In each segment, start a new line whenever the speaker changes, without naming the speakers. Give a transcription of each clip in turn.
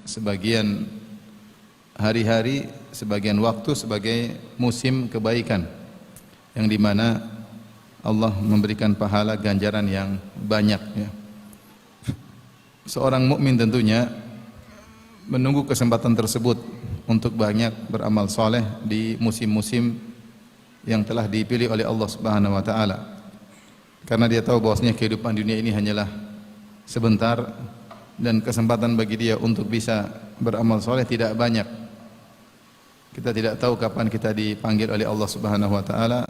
sebagian hari-hari, sebagian waktu sebagai musim kebaikan yang dimana Allah memberikan pahala ganjaran yang banyak ya. Seorang mukmin tentunya menunggu kesempatan tersebut untuk banyak beramal soleh di musim-musim yang telah dipilih oleh Allah Subhanahu wa taala. Karena dia tahu bahwasanya kehidupan dunia ini hanyalah sebentar dan kesempatan bagi dia untuk bisa beramal soleh tidak banyak. Kita tidak tahu kapan kita dipanggil oleh Allah Subhanahu wa taala,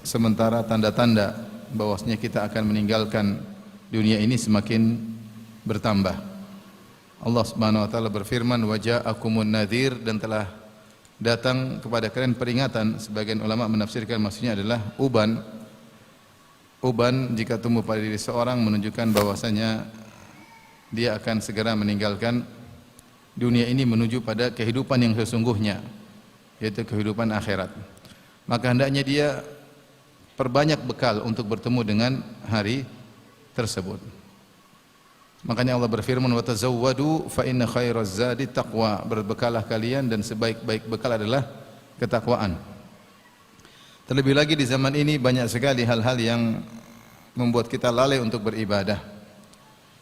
sementara tanda-tanda bahwasanya kita akan meninggalkan dunia ini semakin bertambah. Allah Subhanahu wa taala berfirman, "Wa ja'akumun nadhir," dan telah datang kepada kalian peringatan. Sebagian ulama menafsirkan maksudnya adalah uban. Uban jika tumbuh pada diri seorang menunjukkan bahwasanya dia akan segera meninggalkan dunia ini menuju pada kehidupan yang sesungguhnya, yaitu kehidupan akhirat. Maka hendaknya dia perbanyak bekal untuk bertemu dengan hari tersebut. Makanya Allah berfirman, "Wa tazawwadu fa inna khairaz zadi taqwa." Berbekalah kalian dan sebaik-baik bekal adalah ketakwaan. Terlebih lagi di zaman ini banyak sekali hal-hal yang membuat kita lalai untuk beribadah.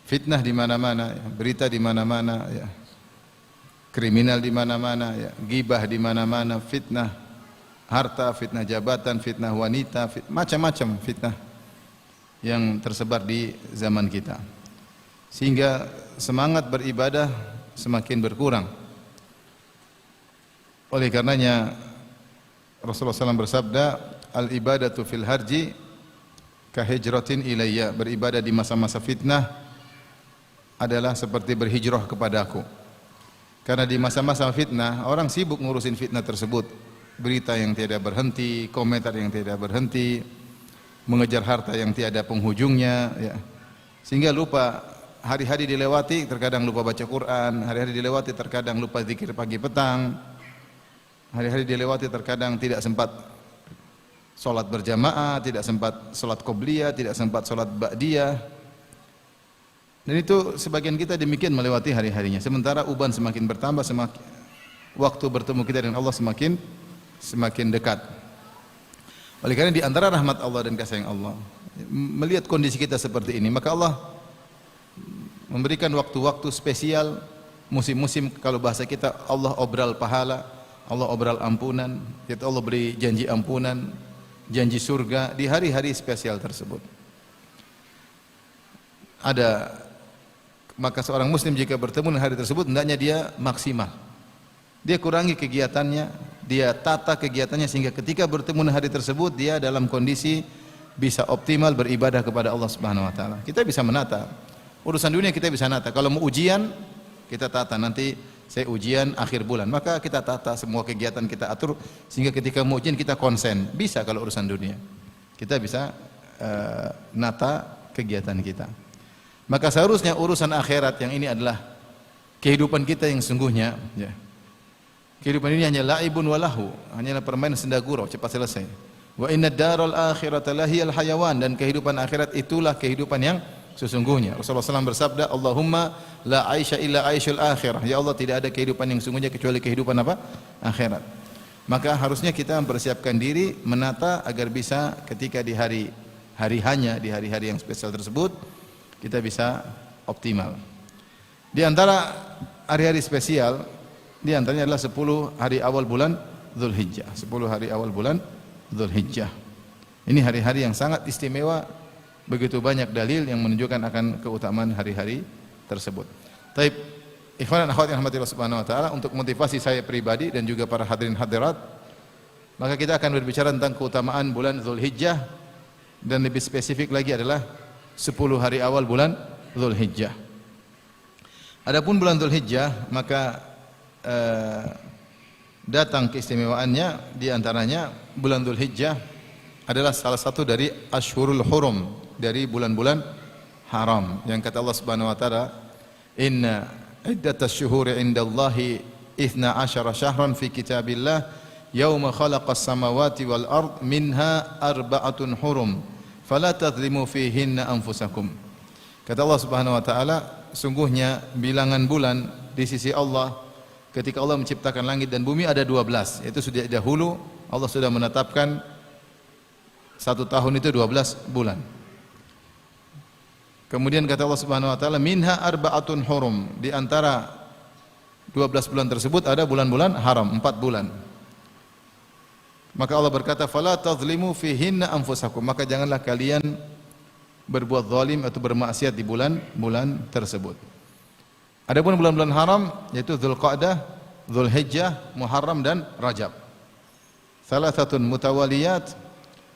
Fitnah di mana-mana, berita di mana-mana, ya. Kriminal di mana-mana, ya. Ghibah di mana-mana, fitnah harta, fitnah jabatan, fitnah wanita, macam-macam fitnah yang tersebar di zaman kita. Sehingga semangat beribadah semakin berkurang. Oleh karenanya Rasulullah SAW bersabda, "Al-ibadatu fil harji kahijratin ilayya." Beribadah di masa-masa fitnah adalah seperti berhijrah kepadaku. Karena di masa-masa fitnah orang sibuk ngurusin fitnah tersebut. Berita yang tiada berhenti, komentar yang tiada berhenti, mengejar harta yang tiada penghujungnya ya. Sehingga lupa hari-hari dilewati, terkadang lupa baca Quran, hari-hari dilewati terkadang lupa zikir pagi petang. Hari-hari dilewati terkadang tidak sempat solat berjamaah, tidak sempat solat qobliyah, tidak sempat solat ba'diyah. Dan itu sebagian kita demikian melewati hari-harinya. Sementara uban semakin bertambah, semakin waktu bertemu kita dengan Allah semakin dekat. Oleh karena di antara rahmat Allah dan kasih sayang Allah, melihat kondisi kita seperti ini, maka Allah memberikan waktu-waktu spesial, musim-musim, kalau bahasa kita Allah obral pahala, Allah obral ampunan, yaitu Allah beri janji ampunan, janji surga di hari-hari spesial tersebut. Maka seorang muslim jika bertemu dengan hari tersebut hendaknya dia maksimal. Dia kurangi kegiatannya, dia tata kegiatannya sehingga ketika bertemu dengan hari tersebut dia dalam kondisi bisa optimal beribadah kepada Allah Subhanahu wa taala. Kita bisa menata urusan dunia, kita bisa nata. Kalau mau ujian kita tata, nanti saya ujian akhir bulan, maka kita tata semua kegiatan, kita atur sehingga ketika mau ujian kita konsen. Bisa kalau urusan dunia kita bisa nata kegiatan kita. Maka seharusnya urusan akhirat yang ini adalah kehidupan kita yang sungguhnya ya. Kehidupan ini hanya laibun walahu, hanyalah permainan senda gurau, cepat selesai. Wa inna daral akhirata lahiyal hayawan, dan kehidupan akhirat itulah kehidupan yang sesungguhnya. Rasulullah SAW bersabda, "Allahumma la aisha illa aishul akhirah." Ya Allah, tidak ada kehidupan yang sungguhnya kecuali kehidupan apa? Akhirat. Maka harusnya kita mempersiapkan diri, menata agar bisa ketika di hari hari yang spesial tersebut kita bisa optimal. Di antara hari-hari spesial, di antaranya adalah 10 hari awal bulan Dzulhijjah. 10 hari awal bulan Dzulhijjah. Ini hari-hari yang sangat istimewa. Begitu banyak dalil yang menunjukkan akan keutamaan hari-hari tersebut. Taib, ikhwan dan akhwat yang rahmati Allah Subhanahu wa taala, untuk motivasi saya pribadi dan juga para hadirin hadirat, maka kita akan berbicara tentang keutamaan bulan Dzulhijjah, dan lebih spesifik lagi adalah 10 hari awal bulan Dzulhijjah. Adapun bulan Dzulhijjah, maka datang keistimewaannya, di antaranya bulan Dzulhijjah adalah salah satu dari Ashhurul Hurum, dari bulan-bulan haram, yang kata Allah Subhanahu wa taala, "Inna iddatasy syuhuri 'indallahi 12 syahran fi kitabillah yauma khalaqas samawati wal ard minha arba'atun hurum fala tadhlimu fihinna anfusakum." Kata Allah Subhanahu wa taala, sungguhnya bilangan bulan di sisi Allah ketika Allah menciptakan langit dan bumi ada 12. Itu sudah dahulu Allah sudah menetapkan 1 tahun itu 12 bulan. Kemudian kata Allah Subhanahu wa taala, minha arba'atun hurum. Di antara 12 bulan tersebut ada bulan-bulan haram, 4 bulan. Maka Allah berkata, fala tazlimu fihinna anfusakum. Maka janganlah kalian berbuat zalim atau bermaksiat di bulan-bulan tersebut. Adapun bulan-bulan haram yaitu Dzulqa'dah, Dzulhijjah, Muharram dan Rajab. Thalathatun mutawaliyat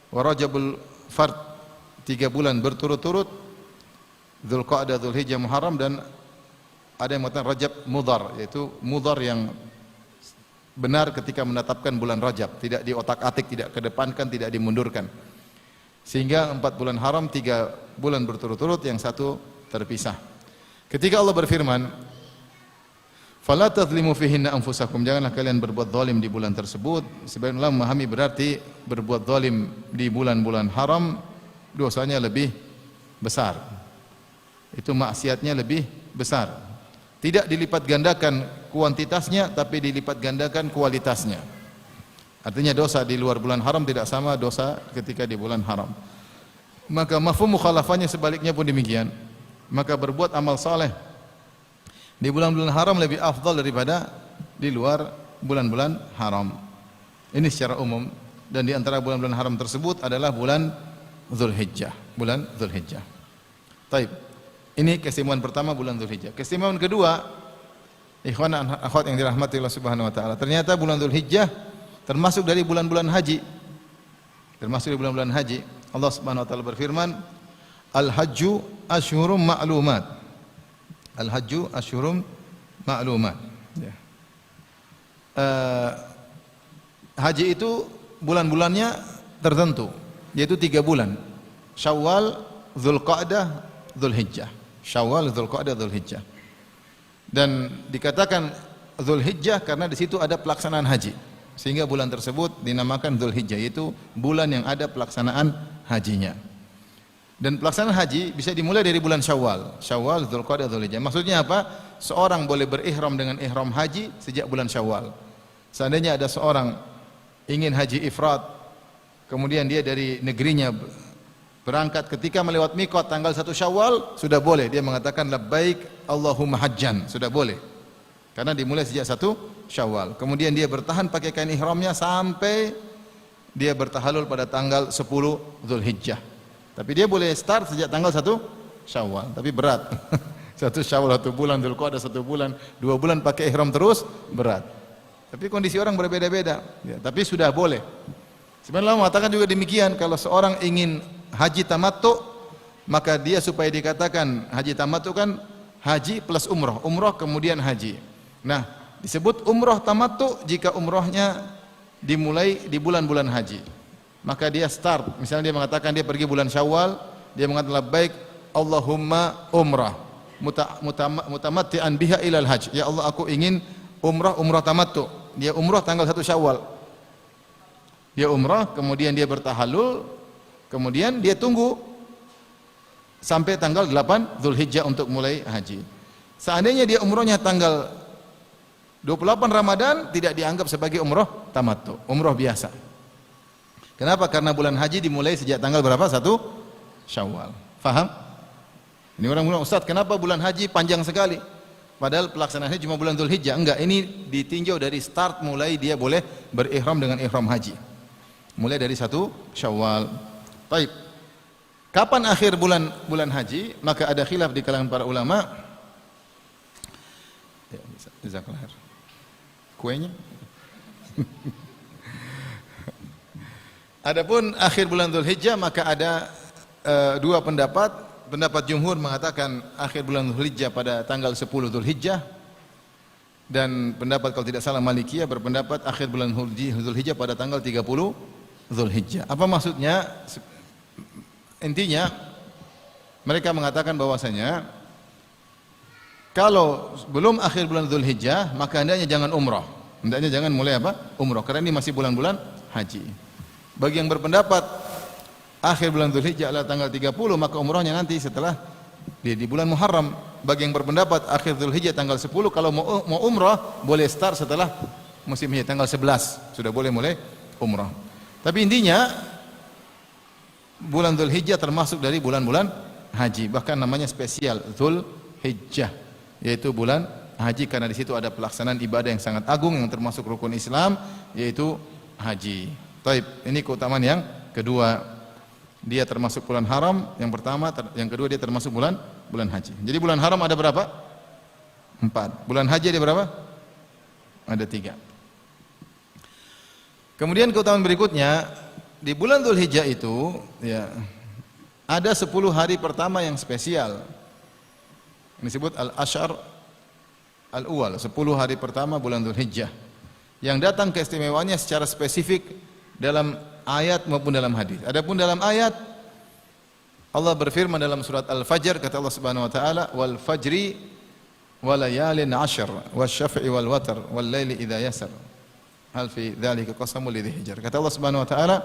wa Rajabul fard, 3 bulan berturut-turut. Dzulqa'dah, Dzulhijjah, Muharram, dan ada yang mengatakan Rajab Mudhar, yaitu Mudhar yang benar ketika menetapkan bulan Rajab, tidak diotak-atik, tidak kedepankan, tidak dimundurkan. Sehingga 4 bulan haram, 3 bulan berturut-turut, yang 1 terpisah. Ketika Allah berfirman, fala tadzlimu fihinna anfusakum, janganlah kalian berbuat zalim di bulan tersebut. Sebagian ulama memahami berarti berbuat zalim di bulan-bulan haram dosanya lebih besar. Itu maksiatnya lebih besar. Tidak dilipat gandakan kuantitasnya, tapi dilipat gandakan kualitasnya. Artinya dosa di luar bulan haram tidak sama dosa ketika di bulan haram. Maka mafhum mukhalafahnya sebaliknya pun demikian. Maka berbuat amal saleh di bulan-bulan haram lebih afdal daripada di luar bulan-bulan haram. Ini secara umum, dan di antara bulan-bulan haram tersebut adalah bulan Dzulhijjah, bulan Dzulhijjah. Taib. Ini keistimewaan pertama bulan Dzulhijjah. Keistimewaan kedua, ikhwan dan akhwat yang dirahmati Allah Subhanahu wa taala. Ternyata bulan Dzulhijjah termasuk dari bulan-bulan haji. Termasuk dari bulan-bulan haji. Allah Subhanahu wa taala berfirman, Al-hajju asyhurum ma'lumat. Al-hajju asyhurum ma'lumat. Ya. Haji itu bulan-bulannya tertentu, yaitu 3 bulan. Syawal, Dzulqa'dah, Dzulhijjah. Syawal, Dzulqa'dah, Dzulhijjah. Dan dikatakan Dzulhijjah karena di situ ada pelaksanaan haji. Sehingga bulan tersebut dinamakan Dzulhijjah, yaitu bulan yang ada pelaksanaan hajinya. Dan pelaksanaan haji bisa dimulai dari bulan Syawal. Syawal, Dzulqa'dah, Dzulhijjah. Maksudnya apa? Seorang boleh berihram dengan ihram haji sejak bulan Syawal. Seandainya ada seorang ingin haji ifrad, kemudian dia dari negerinya berangkat, ketika melewat mikot tanggal 1 Syawal sudah boleh dia mengatakan labbaik Allahumma hajjan, sudah boleh. Karena dimulai sejak 1 Syawal. Kemudian dia bertahan pakai kain ihramnya sampai dia bertahalul pada tanggal 10 Dzulhijjah. Tapi dia boleh start sejak tanggal 1 Syawal, tapi berat. 1 Syawal 1 bulan, Dzulqa'dah 1 bulan, 2 bulan pakai ihram terus, berat. Tapi kondisi orang berbeda-beda, ya, tapi sudah boleh. Sebenarnya Allah mengatakan juga demikian, kalau seorang ingin haji tamattu, maka dia supaya dikatakan haji tamattu kan haji plus umroh, umroh kemudian haji. Nah, disebut umroh tamattu jika umrohnya dimulai di bulan-bulan haji. Maka dia start, misalnya dia mengatakan dia pergi bulan Syawal, dia mengatakan labbaik Allahumma umrah mutamatti'an biha ilal hajj. Ya Allah, aku ingin umrah tamattu. Dia umrah tanggal 1 Syawal. Dia umrah, kemudian dia bertahalul, kemudian dia tunggu sampai tanggal 8 Dzulhijjah untuk mulai haji. Seandainya dia umrohnya tanggal 28 Ramadan, tidak dianggap sebagai umroh tamattu, umroh biasa. Kenapa? Karena bulan haji dimulai sejak tanggal berapa? 1 Syawal. Faham? Ini orang bilang, Ustaz, kenapa bulan haji panjang sekali? Padahal pelaksanaannya cuma bulan Dzulhijjah. Enggak, ini ditinjau dari start mulai dia boleh berihram dengan ihram haji. Mulai dari 1 Syawal. Baik. Kapan akhir bulan haji? Maka ada khilaf di kalangan para ulama. Ya, jazakallahu khair. Kuenya. Adapun akhir bulan Dzulhijjah maka ada 2 pendapat. Pendapat jumhur mengatakan akhir bulan Dzulhijjah pada tanggal 10 Dzulhijjah, dan pendapat kalau tidak salah Malikiyah berpendapat akhir bulan Dzulhijjah pada tanggal 30 Dzulhijjah. Apa maksudnya? Intinya mereka mengatakan bahwasanya kalau belum akhir bulan Dzulhijjah maka hendaknya jangan umrah. Hendaknya jangan mulai apa? Umrah, karena ini masih bulan-bulan haji. Bagi yang berpendapat akhir bulan Dzulhijjah adalah tanggal 30, maka umrahnya nanti setelah di bulan Muharram, bagi yang berpendapat akhir Dzulhijjah tanggal 10, kalau mau umrah boleh start setelah musim haji tanggal 11, sudah boleh mulai umrah. Tapi intinya bulan Dzulhijjah termasuk dari bulan-bulan haji, bahkan namanya spesial Dzulhijjah, yaitu bulan haji karena di situ ada pelaksanaan ibadah yang sangat agung yang termasuk rukun Islam, yaitu haji. Taib, ini keutamaan yang kedua. Dia termasuk bulan haram yang pertama, yang kedua dia termasuk bulan haji. Jadi bulan haram ada berapa? 4. Bulan haji ada berapa? Ada 3. Kemudian keutamaan berikutnya, di bulan Dzulhijjah itu ya ada 10 hari pertama yang spesial. Ini disebut al-asyar al-awwal, 10 hari pertama bulan Dzulhijjah. Yang datang keistimewaannya secara spesifik dalam ayat maupun dalam hadis. Adapun dalam ayat Allah berfirman dalam surat Al-Fajr, kata Allah Subhanahu wa taala, "Wal fajri wa layalin 'ashr wasyaf'i wal watr wal laili idza yasr. Hal fi dzalika qasamul lidzi hijr." Kata Allah Subhanahu wa taala,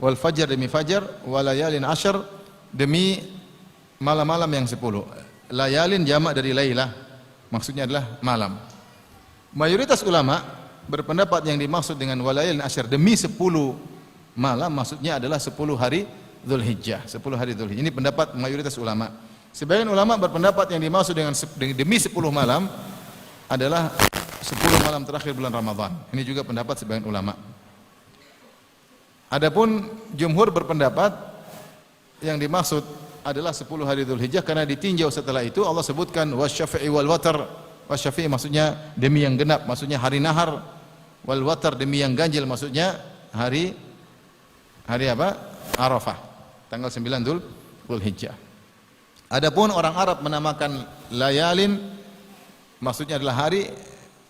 "Wal fajr demi fajar, wa layalin 'ashr demi malam-malam yang 10." Layalin jamak dari lailah, maksudnya adalah malam. Mayoritas ulama berpendapat yang dimaksud dengan walayalin 'ashr demi 10 malam maksudnya adalah 10 hari Dzulhijjah, 10 hari Dzulhijjah. Ini pendapat mayoritas ulama. Sebagian ulama berpendapat yang dimaksud dengan demi 10 malam adalah 10 malam terakhir bulan Ramadan. Ini juga pendapat sebagian ulama. Adapun jumhur berpendapat yang dimaksud adalah 10 hari Dzulhijjah karena ditinjau setelah itu Allah sebutkan wasyafi'i wal watr. Wasyafi'i maksudnya demi yang genap, maksudnya hari nahar. Wal watr demi yang ganjil, maksudnya hari apa? Arafah, tanggal 9 Dzulhijjah. Adapun orang Arab menamakan layalin maksudnya adalah hari,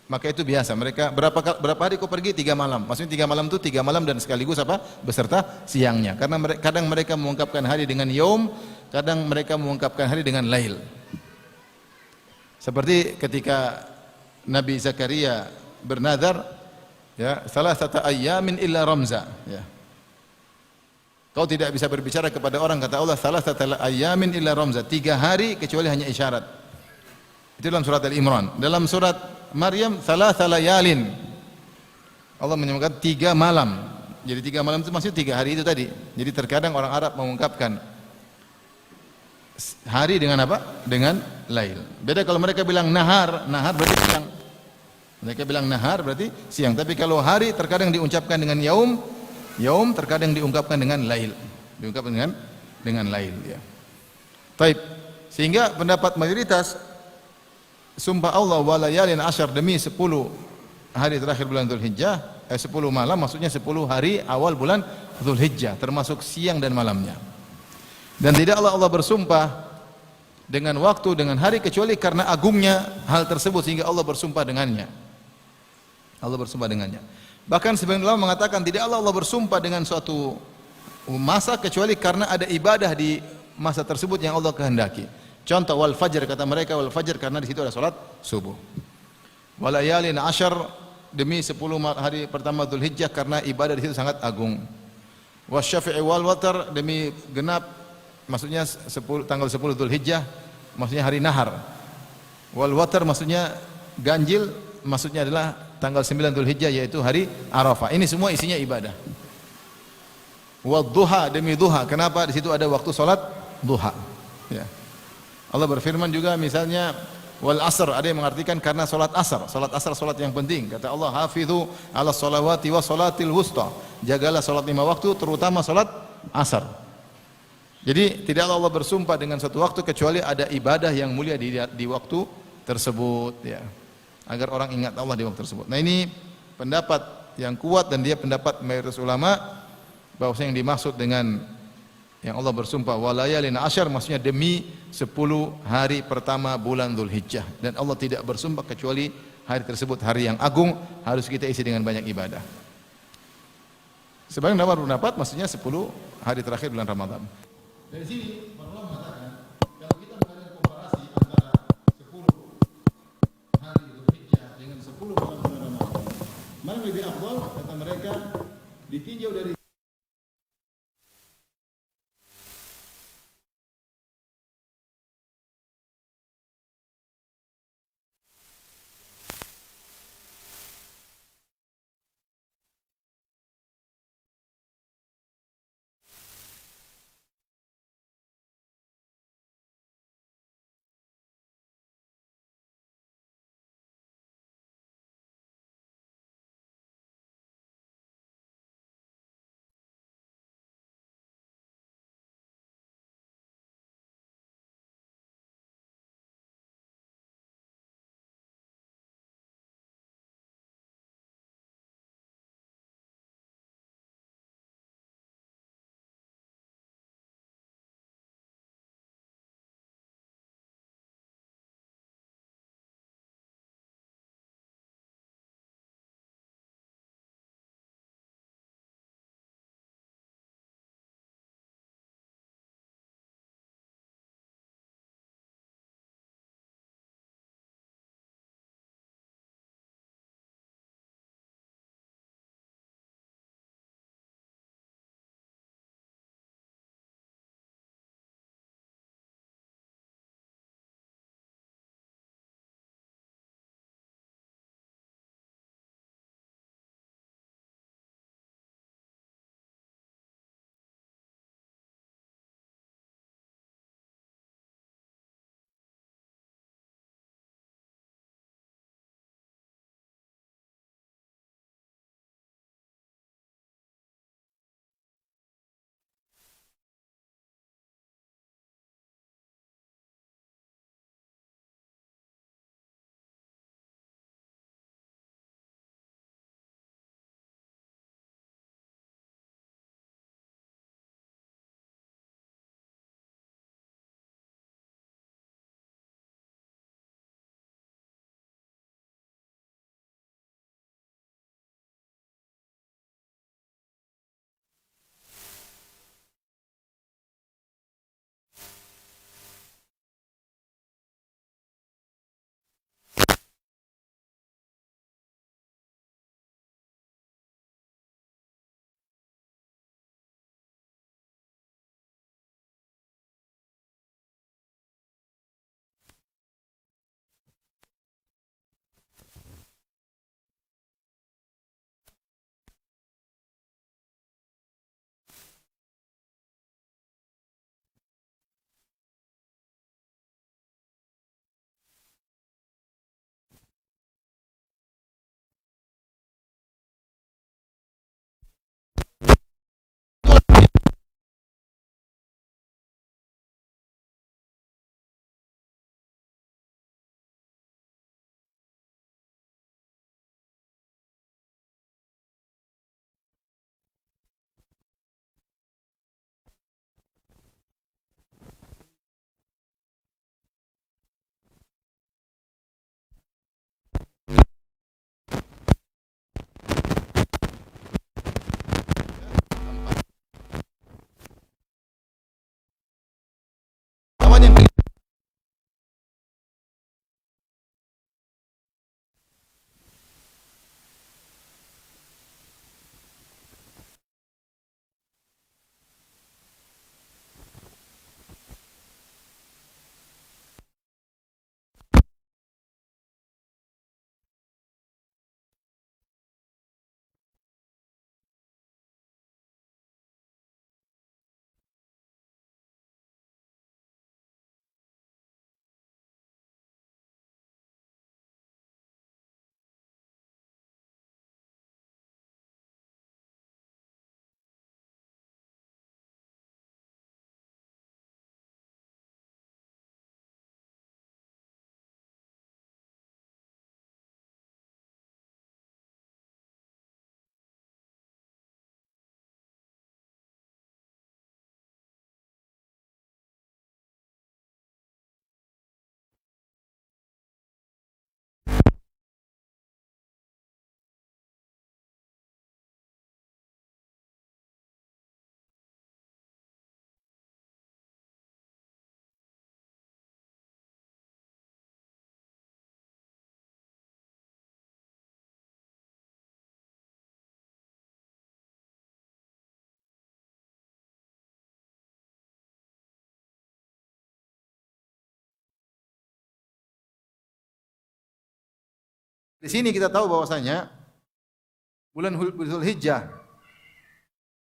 maka itu biasa. Mereka berapa hari kau pergi? 3 malam. Maksudnya 3 malam itu 3 malam dan sekaligus apa? Beserta siangnya. Karena kadang mereka mengungkapkan hari dengan yaum, kadang mereka mengungkapkan hari dengan lail. Seperti ketika Nabi Zakaria bernazar, ya, salasata ayyamin illa ramza, ya. Kau tidak bisa berbicara kepada orang, kata Allah, salasata ayyamin illa ramza, 3 hari kecuali hanya isyarat. Itu dalam surat Al-Imran. Dalam surat Maryam, salasa layalin, Allah menyebutkan 3 malam. Jadi 3 malam itu maksudnya 3 hari itu tadi. Jadi terkadang orang Arab mengungkapkan hari dengan apa? Dengan lail. Beda kalau mereka bilang nahar, nahar berarti siang. Mereka bilang nahar berarti siang. Tapi kalau hari terkadang diucapkan dengan yaum, yaum terkadang diungkapkan dengan lail. Diungkapkan dengan lail, ya. Taib. Sehingga pendapat mayoritas sumpah Allah wa layalin 'ashr demi 10 hari terakhir bulan Dzulhijjah, 10 malam maksudnya 10 hari awal bulan Dzulhijjah termasuk siang dan malamnya. Dan tidaklah Allah bersumpah dengan waktu, dengan hari kecuali karena agungnya hal tersebut sehingga Allah bersumpah dengannya. Allah bersumpah dengannya. Bahkan sebagian ulama mengatakan tidaklah Allah bersumpah dengan suatu masa kecuali karena ada ibadah di masa tersebut yang Allah kehendaki. Contoh wal fajr, kata mereka wal fajr karena di situ ada salat subuh. Wal layalin 'ashr demi 10 hari pertama Dzulhijjah karena ibadah di situ sangat agung. Wasyafi'i wal watr demi genap, maksudnya tanggal 10 Dzulhijjah, maksudnya hari nahar. Wal watr maksudnya ganjil, maksudnya adalah tanggal 9 Dzulhijjah yaitu hari Arafah. Ini semua isinya ibadah. Wadduha demi duha. Kenapa? Di situ ada waktu salat duha. Ya. Allah berfirman juga misalnya wal asr, ada yang mengartikan karena salat asar. Salat asar salat yang penting. Kata Allah, hafizu ala sholawati wa salatil wusta. Jagalah salat 5 waktu terutama salat asar. Jadi tidaklah Allah bersumpah dengan satu waktu kecuali ada ibadah yang mulia di waktu tersebut, ya. Agar orang ingat Allah di waktu tersebut. Nah, ini pendapat yang kuat dan dia pendapat mayoritas ulama bahwasanya yang dimaksud dengan yang Allah bersumpah walayalin 'ashr maksudnya demi 10 hari pertama bulan Dzulhijjah, dan Allah tidak bersumpah kecuali hari tersebut hari yang agung, harus kita isi dengan banyak ibadah. Sebagian ulama berpendapat maksudnya 10 hari terakhir bulan Ramadan. Dari sini para ulama mengatakan kalau kita mengadakan komparasi antara 10 hari Dzulhijjah dengan 10 malam bulan Ramadan, mana lebih afdal? Kata mereka ditinjau dari Di sini kita tahu bahwasanya bulan Zulhijjah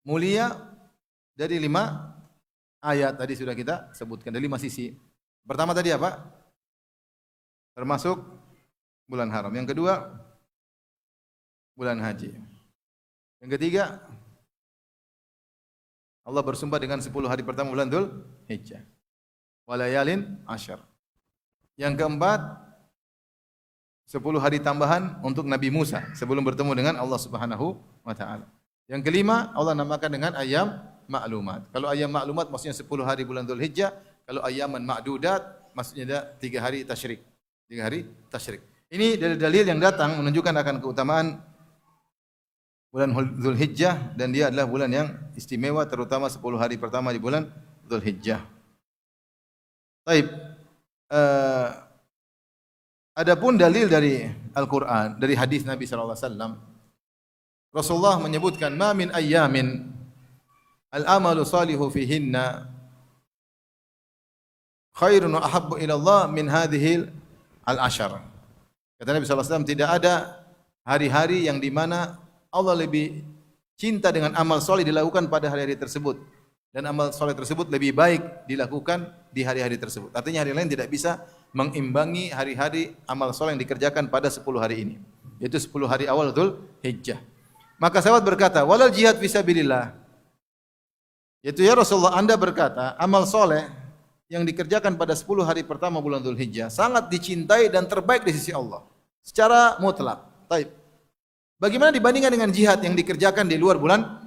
mulia dari 5 ayat tadi sudah kita sebutkan, dari 5 sisi. Pertama tadi apa? Termasuk bulan haram. Yang kedua, bulan haji. Yang ketiga, Allah bersumpah dengan 10 hari pertama bulan Dzulhijjah. Walayalin asyar. Yang keempat, 10 hari tambahan untuk Nabi Musa sebelum bertemu dengan Allah Subhanahu wa taala. Yang kelima, Allah namakan dengan ayam ma'lumat. Kalau ayam ma'lumat maksudnya 10 hari bulan Dzulhijjah, kalau ayaman ma'dudat maksudnya 3 hari tasyrik. 3 hari tasyrik. Ini dari dalil yang datang menunjukkan akan keutamaan bulan Dzulhijjah, dan dia adalah bulan yang istimewa, terutama 10 hari pertama di bulan Dzulhijjah. Baik. Adapun dalil dari Al-Qur'an, dari hadis Nabi sallallahu alaihi wasallam, Rasulullah menyebutkan ma min ayyamin al-amalu salihu fihinna khairun wa ahabbu ila Allah min hadhihi al-ashar. Kata Nabi sallallahu alaihi wasallam, tidak ada hari-hari yang di mana Allah lebih cinta dengan amal soleh dilakukan pada hari-hari tersebut, dan amal soleh tersebut lebih baik dilakukan di hari-hari tersebut. Artinya hari lain tidak bisa mengimbangi hari-hari amal soleh yang dikerjakan pada 10 hari ini, yaitu 10 hari awal Dzulhijjah. Maka sahabat berkata, walal jihad fisabilillah, yaitu ya Rasulullah, Anda berkata amal soleh yang dikerjakan pada 10 hari pertama bulan Dzulhijjah sangat dicintai dan terbaik di sisi Allah secara mutlak. Baik. Bagaimana dibandingkan dengan jihad yang dikerjakan di luar bulan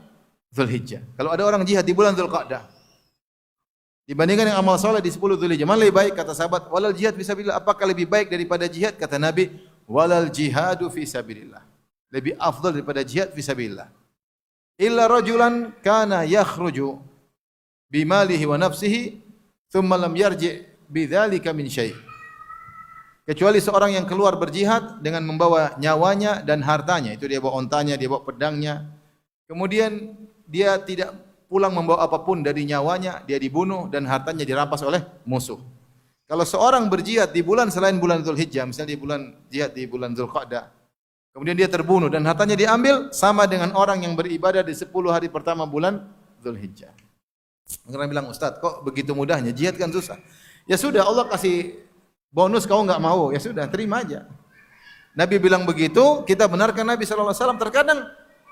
Dzulhijjah? Kalau ada orang jihad di bulan Dzulqa'dah, dibandingkan dengan amal soleh di 10 Dzulhijjah, mana lebih baik? Kata sahabat, walal jihad fisabilillah. Apakah lebih baik daripada jihad? Kata Nabi, walal jihadu fisabilillah. Lebih afdal daripada jihad fisabilillah. Illa rajulan kana yakhruju bimalihi wa nafsihi thumma lam yarji' bidzalika min syai'. Kecuali seorang yang keluar berjihad dengan membawa nyawanya dan hartanya. Itu dia bawa ontanya, dia bawa pedangnya. Kemudian dia tidak pulang membawa apapun dari nyawanya, dia dibunuh dan hartanya dirampas oleh musuh. Kalau seorang berjihad di bulan selain bulan Dzulhijjah, misalnya di bulan jihad di bulan Dzulqa'dah, kemudian dia terbunuh dan hartanya diambil, sama dengan orang yang beribadah di 10 hari pertama bulan Dzulhijjah. Orang bilang, Ustaz, kok begitu mudahnya? Jihad kan susah. Ya sudah, Allah kasih bonus, kau enggak mau, ya sudah, terima aja. Nabi bilang begitu, kita benarkan Nabi sallallahu alaihi wasallam.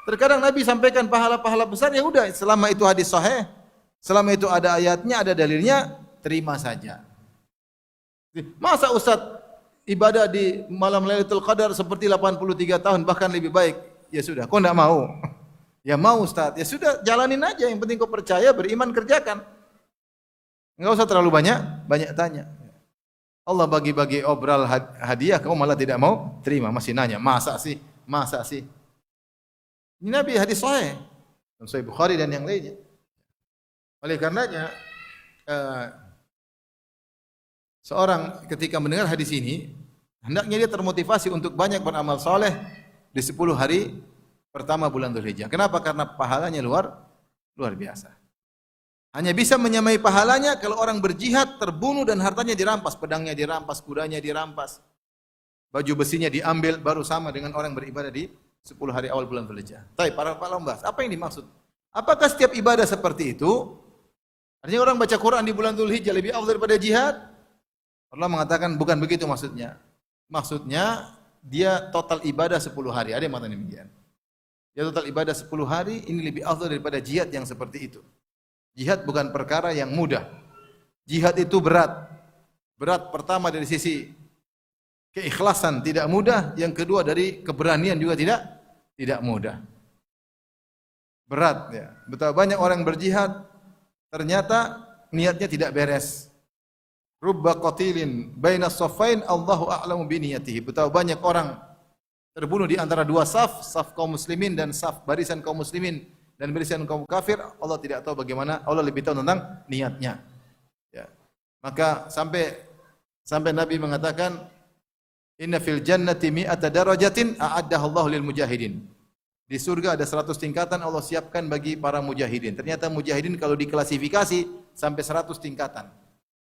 Terkadang Nabi sampaikan pahala-pahala besar, ya udah, selama itu hadis sahih, selama itu ada ayatnya, ada dalilnya, terima saja. Masa Ustaz ibadah di malam Lailatul Qadar seperti 83 tahun bahkan lebih baik? Ya sudah, kau enggak mau. Ya mau Ustaz, ya sudah, jalanin aja, yang penting kau percaya, beriman, kerjakan. Enggak usah terlalu banyak tanya. Allah bagi-bagi obral hadiah, kamu malah tidak mau terima, masih nanya, masa sih? Ini Nabi hadis sahih, Sahih Bukhari dan yang lainnya. Oleh karenanya, seorang ketika mendengar hadis ini, hendaknya dia termotivasi untuk banyak beramal soleh di 10 hari pertama bulan Dzulhijjah. Kenapa? Karena pahalanya luar biasa. Hanya bisa menyamai pahalanya kalau orang berjihad, terbunuh dan hartanya dirampas, pedangnya dirampas, kudanya dirampas, baju besinya diambil, baru sama dengan orang beribadah di 10 hari awal bulan Dzulhijjah. Tapi para membahas, apa yang dimaksud? Apakah setiap ibadah seperti itu? Artinya orang baca Quran di bulan Dzulhijjah lebih afdal daripada jihad? Allah mengatakan bukan begitu maksudnya. Maksudnya dia total ibadah 10 hari. Ada yang mengatakan demikian. Dia total ibadah 10 hari, ini lebih afdal daripada jihad yang seperti itu. Jihad bukan perkara yang mudah. Jihad itu berat. Berat pertama dari sisi keikhlasan tidak mudah, yang kedua dari keberanian juga tidak mudah. Berat ya. Betapa banyak orang berjihad ternyata niatnya tidak beres. Rubba qatilin baina saffain Allahu a'lamu bi niyatihi. Betapa banyak orang terbunuh di antara dua saf kaum muslimin dan saf barisan kaum muslimin dan barisan kaum kafir, Allah tidak tahu bagaimana, Allah lebih tahu tentang niatnya. Ya. Maka sampai Nabi mengatakan, inna fil jannati mi'ata darajatin a'addaha Allahu lil mujahidin. Di surga ada 100 tingkatan Allah siapkan bagi para mujahidin. Ternyata mujahidin kalau diklasifikasi sampai 100 tingkatan.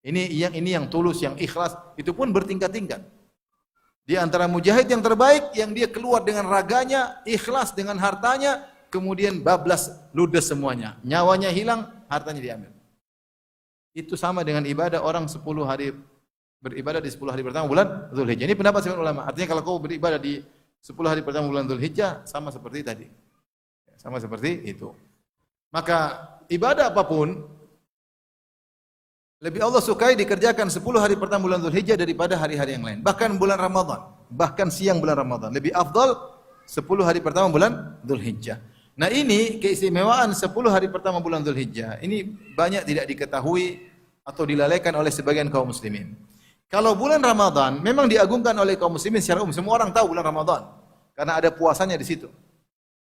Ini yang tulus, yang ikhlas, itu pun bertingkat-tingkat. Di antara mujahid yang terbaik, yang dia keluar dengan raganya, ikhlas dengan hartanya, kemudian bablas ludes semuanya. Nyawanya hilang, hartanya diambil. Itu sama dengan ibadah orang 10 hari beribadah di 10 hari pertama bulan Dzulhijjah. Ini pendapat sebagian ulama. Artinya kalau kau beribadah di 10 hari pertama bulan Dzulhijjah sama seperti tadi. Sama seperti itu. Maka ibadah apapun lebih Allah sukai dikerjakan 10 hari pertama bulan Dzulhijjah daripada hari-hari yang lain. Bahkan bulan Ramadan, bahkan siang bulan Ramadan lebih afdal 10 hari pertama bulan Dzulhijjah. Nah, ini keistimewaan 10 hari pertama bulan Dzulhijjah. Ini banyak tidak diketahui atau dilalaikan oleh sebagian kaum muslimin. Kalau bulan Ramadan memang diagungkan oleh kaum muslimin secara umum. Semua orang tahu bulan Ramadan karena ada puasanya di situ.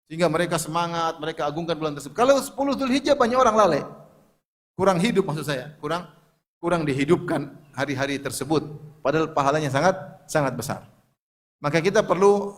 Sehingga mereka semangat, mereka agungkan bulan tersebut. Kalau 10 Dzulhijjah banyak orang lalai. Kurang hidup maksud saya, kurang dihidupkan hari-hari tersebut, padahal pahalanya sangat besar. Maka kita perlu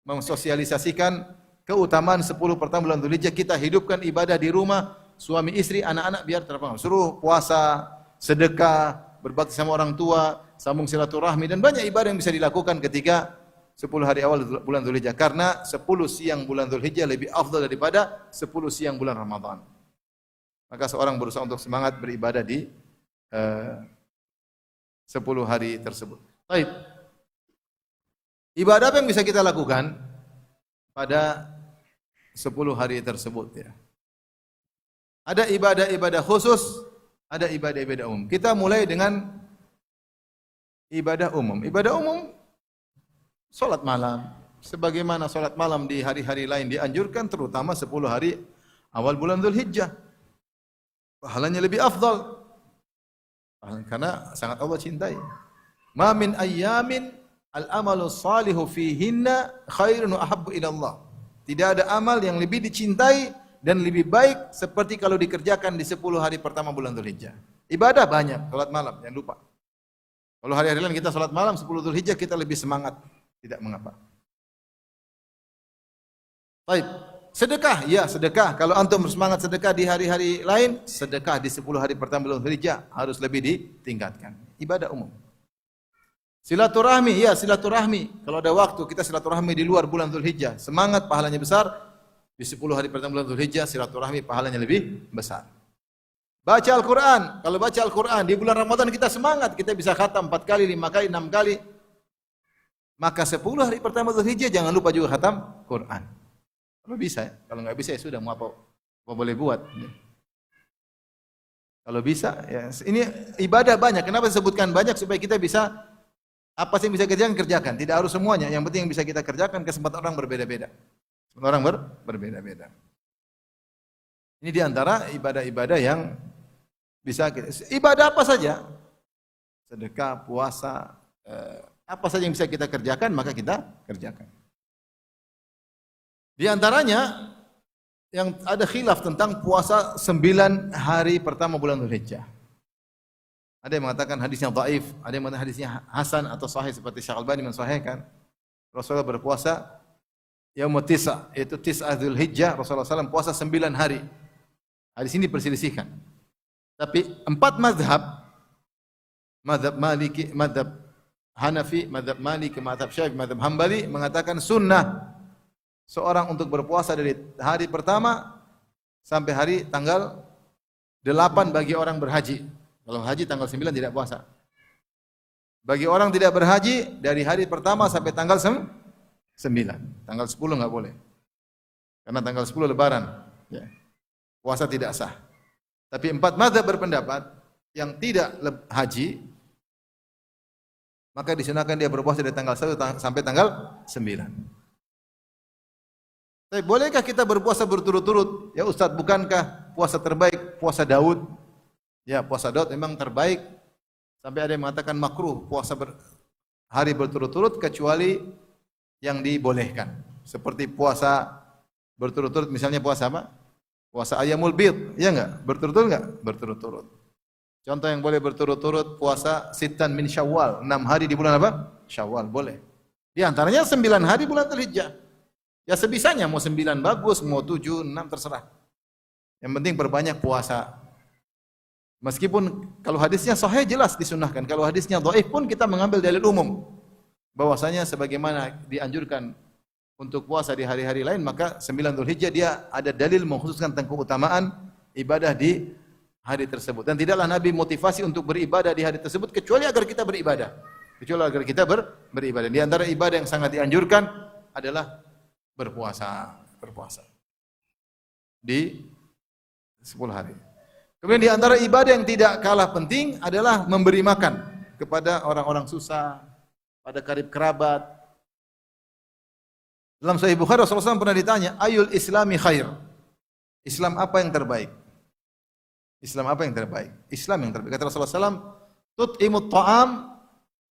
mensosialisasikan keutamaan 10 pertama bulan Dzulhijjah. Kita hidupkan ibadah di rumah, suami istri, anak-anak biar terpengaruh. Suruh puasa, sedekah, berbakti sama orang tua, sambung silaturahmi, dan banyak ibadah yang bisa dilakukan ketika 10 hari awal bulan Dzulhijjah. Karena 10 siang bulan Dzulhijjah lebih afdal daripada 10 siang bulan Ramadan. Maka seorang berusaha untuk semangat beribadah di 10 hari tersebut. Baik. Ibadah apa yang bisa kita lakukan pada 10 hari tersebut ya? Ada ibadah-ibadah khusus, ada ibadah-ibadah umum. Kita mulai dengan ibadah umum. Ibadah umum salat malam. Sebagaimana salat malam di hari-hari lain dianjurkan, terutama 10 hari awal bulan Dzulhijjah. Pahalanya lebih afdal. Karena sangat Allah cintai. Ma min ayyamin al-amalu salihu fihinna khairun wa ahabbu ila Allah. Tidak ada amal yang lebih dicintai dan lebih baik seperti kalau dikerjakan di 10 hari pertama bulan Dzulhijjah. Ibadah banyak, salat malam, jangan lupa. Kalau hari-hari lain kita salat malam, 10 Dzulhijjah kita lebih semangat, tidak mengapa. Baik. Sedekah, ya sedekah. Kalau antum bersemangat sedekah di hari-hari lain, sedekah di 10 hari pertama bulan Dzulhijjah harus lebih ditingkatkan. Ibadah umum. Silaturahmi, ya silaturahmi. Kalau ada waktu kita silaturahmi di luar bulan Dzulhijjah, semangat pahalanya besar. Di 10 hari pertama bulan Dzulhijjah silaturahmi pahalanya lebih besar. Baca Al-Qur'an. Kalau baca Al-Qur'an di bulan Ramadan kita semangat, kita bisa khatam 4 kali, 5 kali, 6 kali. Maka 10 hari pertama Dzulhijjah jangan lupa juga khatam Qur'an. Kalau bisa, kalau nggak bisa ya sudah, mau apa boleh buat. Kalau bisa, ya ini ibadah banyak. Kenapa disebutkan banyak? Supaya kita bisa apa sih yang bisa kerjakan? Tidak harus semuanya. Yang penting yang bisa kita kerjakan. Kesempatan orang berbeda-beda. Orang berbeda-beda. Ini diantara ibadah-ibadah yang bisa kita. Ibadah apa saja? Sedekah, puasa, apa saja yang bisa kita kerjakan maka kita kerjakan. Di antaranya yang ada khilaf tentang puasa 9 hari pertama bulan Dzulhijjah. Ada yang mengatakan hadisnya dhaif, ada yang mengatakan hadisnya hasan atau sahih seperti Syekh Al-Albani mensahihkan. Rasulullah berpuasa yaumut tis'a, yaitu tis'a Dzulhijjah, Rasulullah SAW puasa 9 hari. Hadis ini perselisihkan. Tapi 4 mazhab, mazhab Maliki, mazhab Hanafi, mazhab Maliki, mazhab Syafi'i, mazhab Hambali mengatakan sunnah seorang untuk berpuasa dari hari pertama sampai hari tanggal 8 bagi orang berhaji. Kalau haji tanggal 9 tidak puasa. Bagi orang tidak berhaji dari hari pertama sampai tanggal 9. Tanggal 10 enggak boleh. Karena tanggal 10 lebaran. Ya. Puasa tidak sah. Tapi 4 mazhab berpendapat yang tidak haji maka disunahkan dia berpuasa dari tanggal 1 sampai tanggal 9. Tapi bolehkah kita berpuasa berturut-turut? Ya Ustaz, bukankah puasa terbaik puasa Daud? Ya, puasa Daud memang terbaik. Sampai ada yang mengatakan makruh puasa hari berturut-turut kecuali yang dibolehkan. Seperti puasa berturut-turut, misalnya puasa apa? Puasa Ayyamul Bid, ya enggak? Berturut-turut enggak? Berturut-turut. Contoh yang boleh berturut-turut puasa Sittan min Syawal, 6 hari di bulan apa? Syawal, boleh. Di antaranya 9 hari bulan Dzulhijjah. Ya sebisanya, mau 9 bagus, mau 7, 6 terserah. Yang penting perbanyak puasa. Meskipun kalau hadisnya sahih jelas disunahkan. Kalau hadisnya dhaif pun kita mengambil dalil umum. bahwasanya sebagaimana dianjurkan untuk puasa di hari-hari lain, maka 9 Dzulhijjah dia ada dalil mengkhususkan tentang keutamaan ibadah di hari tersebut. Dan tidaklah Nabi motivasi untuk beribadah di hari tersebut kecuali agar kita beribadah. Kecuali agar kita beribadah. Di antara ibadah yang sangat dianjurkan adalah berpuasa. Berpuasa di 10 hari. Kemudian di antara ibadah yang tidak kalah penting adalah memberi makan kepada orang-orang susah, pada karib kerabat. Dalam Sahih Bukhari Rasulullah SAW pernah ditanya, ayul islami khair? Islam apa yang terbaik? Islam apa yang terbaik? Islam yang terbaik. Kata Rasulullah SAW, tut'imut ta'am,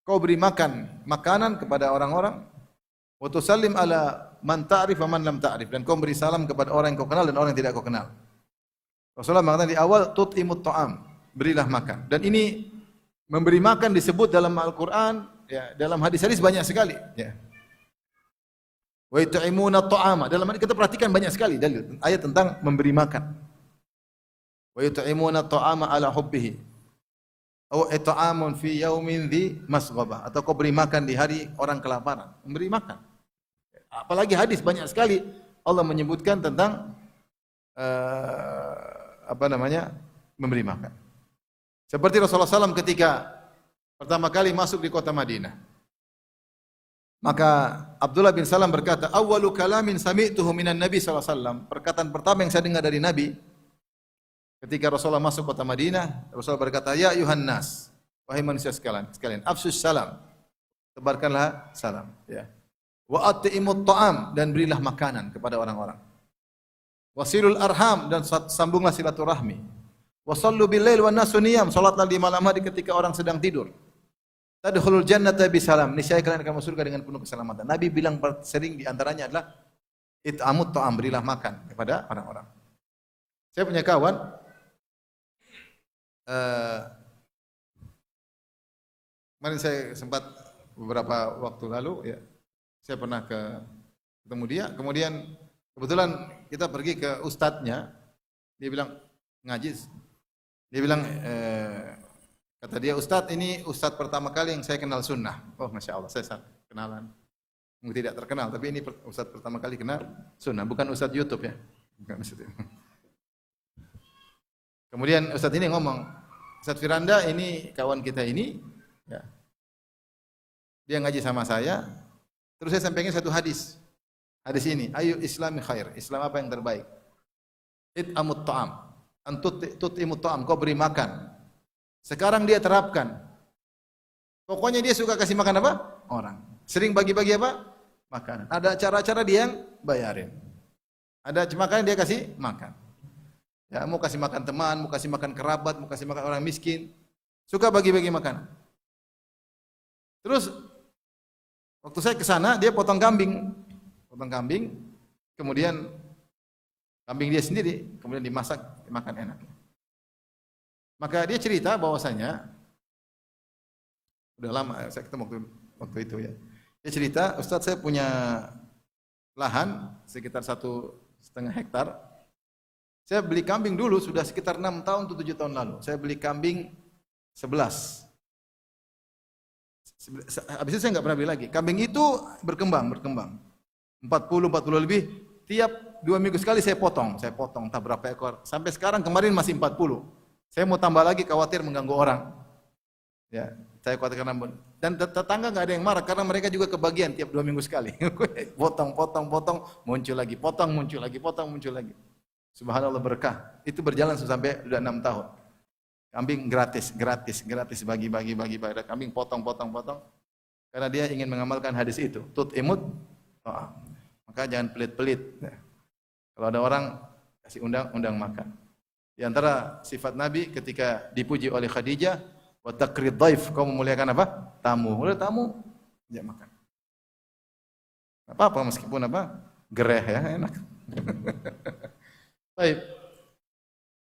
kau beri makan makanan kepada orang-orang, wa tusallim ala man ta'rif wa man lam ta'rif, dan kau beri salam kepada orang yang kau kenal dan orang yang tidak kau kenal. Rasulullah mengatakan di awal, tut'imut ta'am, berilah makan. Dan ini memberi makan disebut dalam Al-Quran, ya, dalam hadis-hadis banyak sekali. Ya. Wa yut'imuna ta'ama. Dalam hadis kita perhatikan banyak sekali dalil ayat tentang memberi makan. Wa yut'imuna ta'ama ala hubbihi. Aw it'amun fi yaumin dhi masghabah. Atau kau beri makan di hari orang kelaparan. Memberi makan. Apalagi hadis banyak sekali Allah menyebutkan tentang memberi makan. Seperti Rasulullah SAW ketika pertama kali masuk di kota Madinah. Maka Abdullah bin Salam berkata, awwalu kalamin sami'tuhu minan Nabi SAW. Perkataan pertama yang saya dengar dari Nabi ketika Rasulullah masuk kota Madinah, Rasulullah berkata, ya ayuhan nas, wahai manusia sekalian, afsus salam, tebarkanlah salam, ya. Wa at'imut ta'am, dan berilah makanan kepada orang-orang. Wasilul arham, dan sambunglah silaturahmi. Wasallu bil lail wan nasu niyam, salatlah di malam hari ketika orang sedang tidur. Tadkhulul jannata bisalam, niscaya kalian akan masuk surga dengan penuh keselamatan. Nabi bilang sering di antaranya adalah it'amut ta'am, berilah makan kepada orang-orang. Saya punya kawan kemarin saya sempat beberapa waktu lalu, ya, saya pernah ketemu dia, kemudian kebetulan kita pergi ke ustadznya, dia bilang ngaji, dia bilang kata dia, ustadz ini ustadz pertama kali yang saya kenal sunnah. Oh masya Allah, saya kenalan, mungkin tidak terkenal, tapi ini ustadz pertama kali kenal sunnah, bukan ustadz YouTube, ya, bukan ustadz itu. Kemudian ustadz ini ngomong, Ustadz Firanda ini kawan kita ini, ya, dia ngaji sama saya, terus saya sampaikan satu hadis ini, ayu islami khair, Islam apa yang terbaik? It'amut ta'am, tut'imut ta'am, kau beri makan. Sekarang dia terapkan, pokoknya dia suka kasih makan apa? Orang. Sering bagi-bagi apa? Makanan. Ada acara-acara dia yang bayarin, ada makanan dia kasih makan. Ya, mau kasih makan teman, mau kasih makan kerabat, mau kasih makan orang miskin, suka bagi-bagi makanan. Terus waktu saya ke sana, dia potong kambing, kemudian kambing dia sendiri, kemudian dimasak, dimakan enak. Maka dia cerita bahwasanya udah lama saya ketemu waktu itu, ya. Dia cerita, Ustadz, saya punya lahan sekitar 1,5 hektar. Saya beli kambing dulu sudah sekitar 6 tahun atau 7 tahun lalu. Saya beli kambing 11. Habis itu saya nggak pernah beli lagi. Kambing itu berkembang. 40 lebih. Tiap 2 minggu sekali saya potong, entah berapa ekor. Sampai sekarang, kemarin masih 40. Saya mau tambah lagi, khawatir mengganggu orang. Ya, saya khawatir karena, dan tetangga nggak ada yang marah karena mereka juga kebagian tiap 2 minggu sekali. potong, muncul lagi, muncul lagi. Subhanallah, berkah. Itu berjalan sampai sudah 6 tahun. Kambing gratis, bagi. Kambing potong. Karena dia ingin mengamalkan hadis itu. Tut'imut ta'am. Maka jangan pelit-pelit. Kalau ada orang, kasih undang makan. Di antara sifat Nabi ketika dipuji oleh Khadijah, wa takrid dhaif, kau memuliakan apa? Tamu. Udah tamu, dia makan. Apa meskipun apa? Gereh, ya, enak. Baik.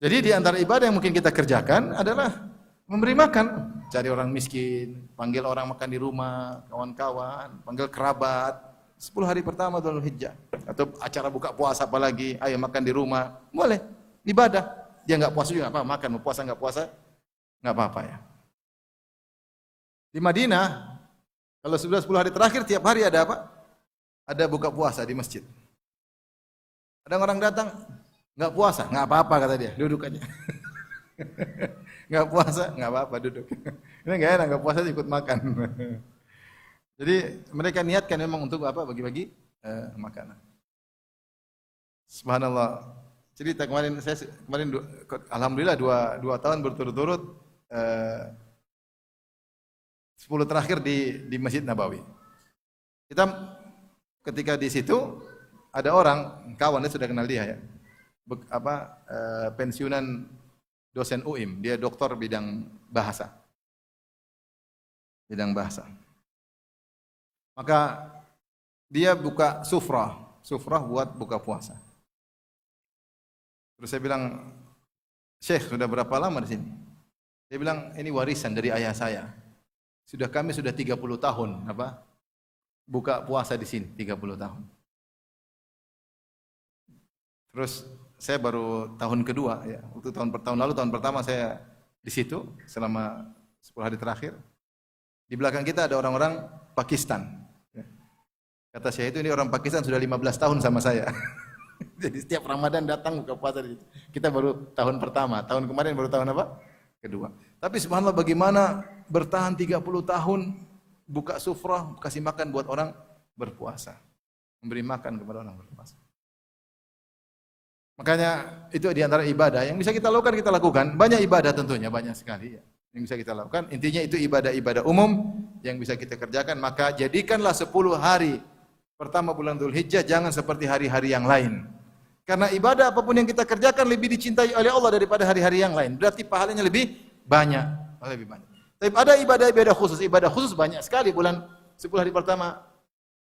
Jadi di antara ibadah yang mungkin kita kerjakan adalah memberi makan, cari orang miskin, panggil orang makan di rumah, kawan-kawan, panggil kerabat. 10 hari pertama Dzulhijjah atau acara buka puasa apalagi, ayo makan di rumah, boleh. Ibadah. Dia enggak puasa juga apa, makan, mau puasa enggak puasa enggak apa-apa, ya. Di Madinah Kalau sudah 10 hari terakhir tiap hari ada apa? Ada buka puasa di masjid. Ada orang datang nggak puasa, nggak apa-apa kata dia, duduk aja. Nggak puasa, nggak apa-apa duduk. Ini nggak enak, nggak puasa ikut makan. Jadi mereka niatkan memang untuk apa? Bagi-bagi makanan. Subhanallah. Cerita kemarin alhamdulillah dua tahun berturut-turut 10 terakhir di Masjid Nabawi. Kita ketika di situ ada orang kawan, dia sudah kenal dia ya. Pensiunan dosen UIM, dia doktor bidang bahasa. Bidang bahasa. Maka dia buka sufrah buat buka puasa. Terus saya bilang, "Syekh, sudah berapa lama di sini?" Dia bilang, "Ini warisan dari ayah saya. Kami sudah 30 tahun buka puasa di sini, 30 tahun." Terus saya baru tahun kedua ya. Waktu tahun pertama saya di situ selama 10 hari terakhir. Di belakang kita ada orang-orang Pakistan. Kata saya itu, ini orang Pakistan sudah 15 tahun sama saya. Jadi setiap Ramadan datang buka puasa di situ. Kita baru tahun pertama, tahun kemarin baru tahun kedua. Tapi subhanallah bagaimana bertahan 30 tahun buka sufrah, kasih makan buat orang berpuasa. Memberi makan kepada orang berpuasa. Makanya itu di antara ibadah yang bisa kita lakukan, kita lakukan. Banyak ibadah tentunya, banyak sekali ya, yang bisa kita lakukan. Intinya itu ibadah-ibadah umum yang bisa kita kerjakan. Maka jadikanlah 10 hari pertama bulan Dzulhijjah jangan seperti hari-hari yang lain. Karena ibadah apapun yang kita kerjakan lebih dicintai oleh Allah daripada hari-hari yang lain. Berarti pahalanya lebih banyak, Tapi ada ibadah khusus banyak sekali bulan 10 hari pertama.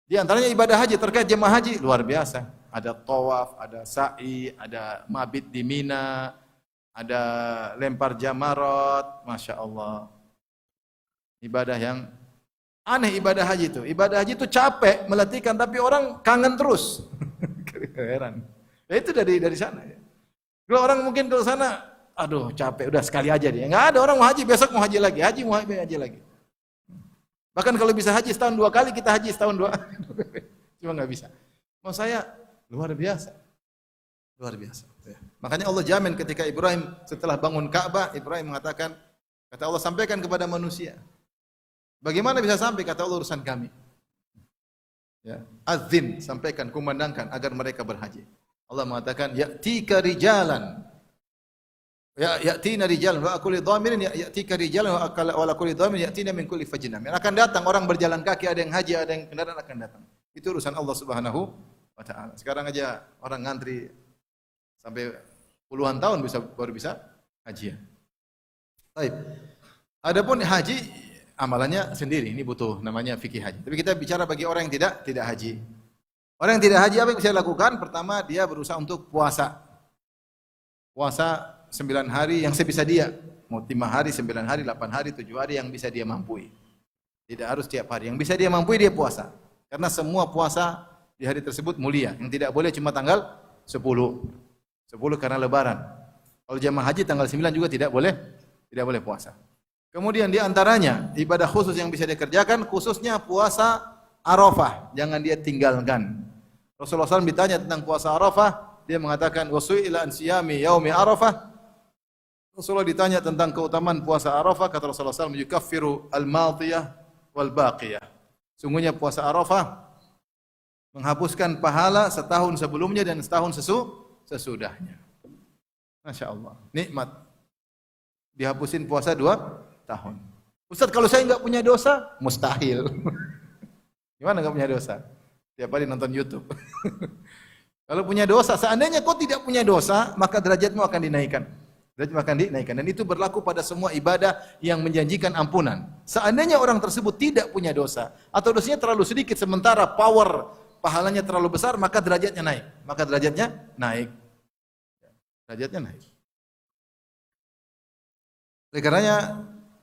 Di antaranya ibadah haji, terkait jemaah haji luar biasa. Ada tawaf, ada sa'i, ada mabit di Mina, ada lempar jamarat, Masya Allah. Ibadah yang aneh ibadah haji itu. Ibadah haji itu capek, meletihkan, tapi orang kangen terus. Heran. Ya itu dari sana. Ya. Kalau orang mungkin ke sana, aduh capek, udah sekali aja dia. Enggak ada orang mau haji, besok mau haji lagi. Mau haji lagi. Bahkan kalau bisa haji setahun 2 kali, kita haji setahun 2 kali. Cuma nggak bisa. Mau saya luar biasa. Luar biasa. Ya. Makanya Allah jamin ketika Ibrahim setelah bangun Ka'bah, Ibrahim mengatakan, kata Allah, sampaikan kepada manusia. Bagaimana bisa sampai? Kata Allah, urusan kami. Ya. Azin, sampaikan, kumandangkan agar mereka berhaji. Allah mengatakan, ya'tika rijalan. Ya'tina rijalan wa kulli dhamirin ya'tika rijalan wa kulli dhamirin ya'tina min kulli fajjin amik. Akan datang orang berjalan kaki, ada yang haji, ada yang kendaraan akan datang. Itu urusan Allah Subhanahu wa taala. Sekarang aja orang ngantri sampai puluhan tahun baru bisa haji. Baik. Adapun haji amalannya sendiri, ini butuh namanya fikih haji. Tapi kita bicara bagi orang yang tidak haji. Orang yang tidak haji apa yang bisa lakukan? Pertama, dia berusaha untuk puasa. Puasa 9 hari yang sebisa dia. Mau 5 hari, 9 hari, 8 hari, 7 hari yang bisa dia mampu. Tidak harus tiap hari. Yang bisa dia mampu dia puasa. Karena semua puasa di hari tersebut mulia. Yang tidak boleh cuma tanggal 10. 10 karena lebaran. Kalau jamaah haji tanggal 9 juga tidak boleh puasa. Kemudian di antaranya ibadah khusus yang bisa dikerjakan, khususnya puasa Arafah, jangan dia tinggalkan. Rasulullah SAW ditanya tentang puasa Arafah, dia mengatakan wasu'ila an siyami yaumi Arafah. Rasulullah ditanya tentang keutamaan puasa Arafah, kata Rasulullah SAW, yukaffiru al-madiyah wal baqiyah. Sungguhnya puasa Arafah menghapuskan pahala setahun sebelumnya dan setahun sesudahnya. Masya Allah, nikmat. Dihapusin puasa 2 tahun. Ustaz, kalau saya enggak punya dosa, mustahil. Gimana enggak punya dosa? Tiap hari nonton YouTube. Kalau punya dosa, seandainya kau tidak punya dosa, maka derajatmu akan dinaikkan. Derajatmu akan dinaikkan. Dan itu berlaku pada semua ibadah yang menjanjikan ampunan. Seandainya orang tersebut tidak punya dosa, atau dosanya terlalu sedikit, sementara power pahalanya terlalu besar, maka derajatnya naik. Derajatnya naik. Oleh karenanya,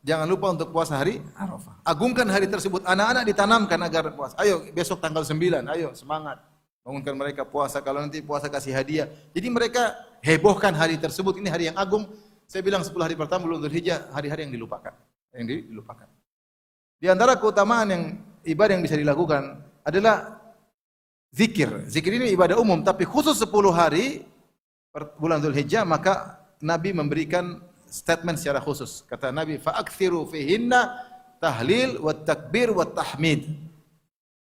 jangan lupa untuk puasa hari Arafah. Agungkan hari tersebut. Anak-anak ditanamkan agar puasa. Ayo besok tanggal 9, ayo semangat. Bangunkan mereka puasa, kalau nanti puasa kasih hadiah. Jadi mereka hebohkan hari tersebut. Ini hari yang agung. Saya bilang 10 hari pertama bulan Dzulhijjah, hari-hari yang dilupakan. Di antara keutamaan yang ibadah yang bisa dilakukan adalah zikir. Zikir ini ibadah umum, tapi khusus 10 hari bulan Dzulhijjah maka Nabi memberikan statement secara khusus. Kata Nabi, "Fa'aktsiru fihinna tahlil wa takbir wa tahmid."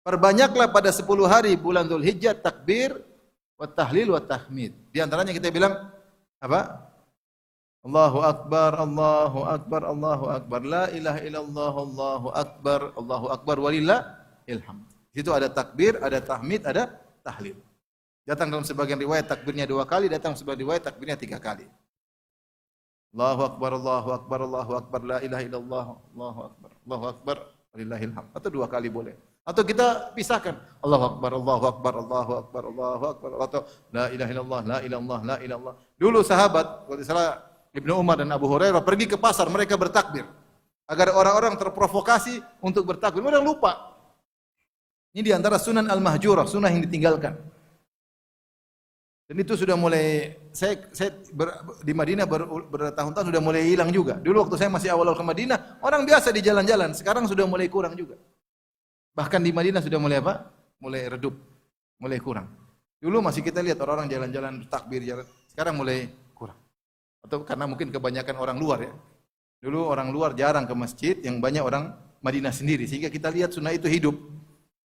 Perbanyaklah pada 10 hari bulan Dzulhijjah takbir wa tahlil wa tahmid. Di antaranya kita bilang apa? Allahu akbar, Allahu akbar, Allahu akbar, la ilaha illallah, Allahu akbar walillahil hamd. Di situ ada takbir, ada tahmid, ada tahlil. Datang dalam sebagian riwayat takbirnya 2 kali, datang sebagian riwayat takbirnya 3 kali. Allahu akbar, Allahu akbar, Allahu akbar, la ilaha illallah, Allahu akbar walillahil hamd. Atau 2 kali boleh. Atau kita pisahkan Allahu akbar, Allahu akbar, Allahu akbar, Allahu akbar, atau la ilaha illallah, la ilallah, la ilallah. Dulu sahabat, kalau salah Ibnu Umar dan Abu Hurairah pergi ke pasar, mereka bertakbir agar orang-orang terprovokasi untuk bertakbir. Mereka lupa. Ini di antara sunan al-mahjurah, sunnah yang ditinggalkan. Dan itu sudah mulai di Madinah bertahun-tahun sudah mulai hilang juga. Dulu waktu saya masih awal-awal ke Madinah, orang biasa di jalan-jalan, sekarang sudah mulai kurang juga. Bahkan di Madinah sudah mulai apa? Mulai redup, mulai kurang. Dulu masih kita lihat orang-orang jalan-jalan bertakbir, jalan. Sekarang mulai kurang. Atau karena mungkin kebanyakan orang luar ya. Dulu orang luar jarang ke masjid, yang banyak orang Madinah sendiri, sehingga kita lihat sunnah itu hidup.